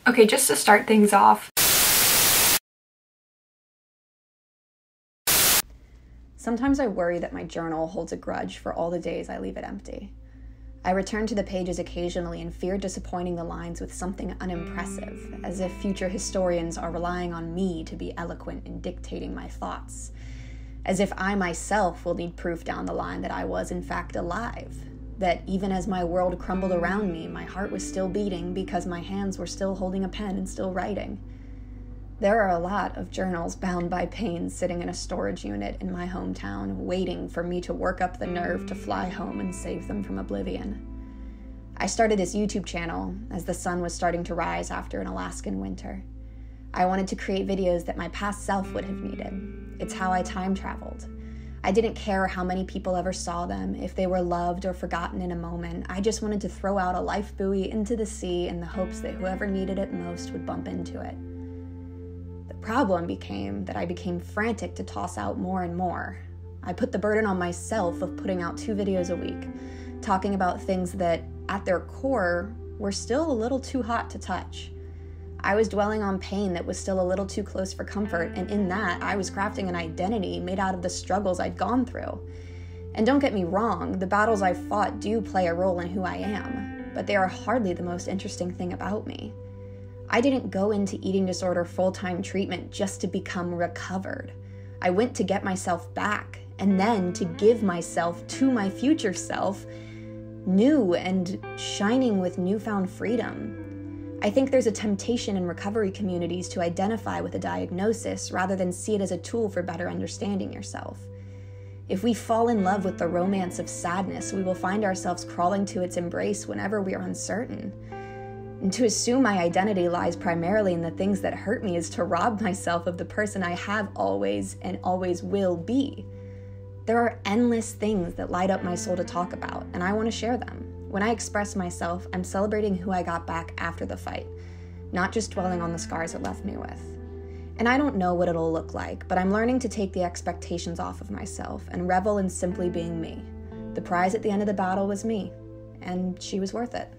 Okay, just to start things off. Sometimes I worry that my journal holds a grudge for all the days I leave it empty. I return to the pages occasionally and fear disappointing the lines with something unimpressive, as if future historians are relying on me to be eloquent in dictating my thoughts, as if I myself will need proof down the line that I was in fact alive, that even as my world crumbled around me, my heart was still beating because my hands were still holding a pen and still writing. There are a lot of journals bound by pain sitting in a storage unit in my hometown, waiting for me to work up the nerve to fly home and save them from oblivion. I started this YouTube channel as the sun was starting to rise after an Alaskan winter. I wanted to create videos that my past self would have needed. It's how I time traveled. I didn't care how many people ever saw them, if they were loved or forgotten in a moment. I just wanted to throw out a life buoy into the sea in the hopes that whoever needed it most would bump into it. The problem became that I became frantic to toss out more and more. I put the burden on myself of putting out 2 videos a week, talking about things that, at their core, were still a little too hot to touch. I was dwelling on pain that was still a little too close for comfort, and in that, I was crafting an identity made out of the struggles I'd gone through. And don't get me wrong, the battles I've fought do play a role in who I am, but they are hardly the most interesting thing about me. I didn't go into eating disorder full-time treatment just to become recovered. I went to get myself back, and then to give myself to my future self, new and shining with newfound freedom. I think there's a temptation in recovery communities to identify with a diagnosis rather than see it as a tool for better understanding yourself. If we fall in love with the romance of sadness, we will find ourselves crawling to its embrace whenever we are uncertain. And to assume my identity lies primarily in the things that hurt me is to rob myself of the person I have always and always will be. There are endless things that light up my soul to talk about, and I want to share them. When I express myself, I'm celebrating who I got back after the fight, not just dwelling on the scars it left me with. And I don't know what it'll look like, but I'm learning to take the expectations off of myself and revel in simply being me. The prize at the end of the battle was me, and she was worth it.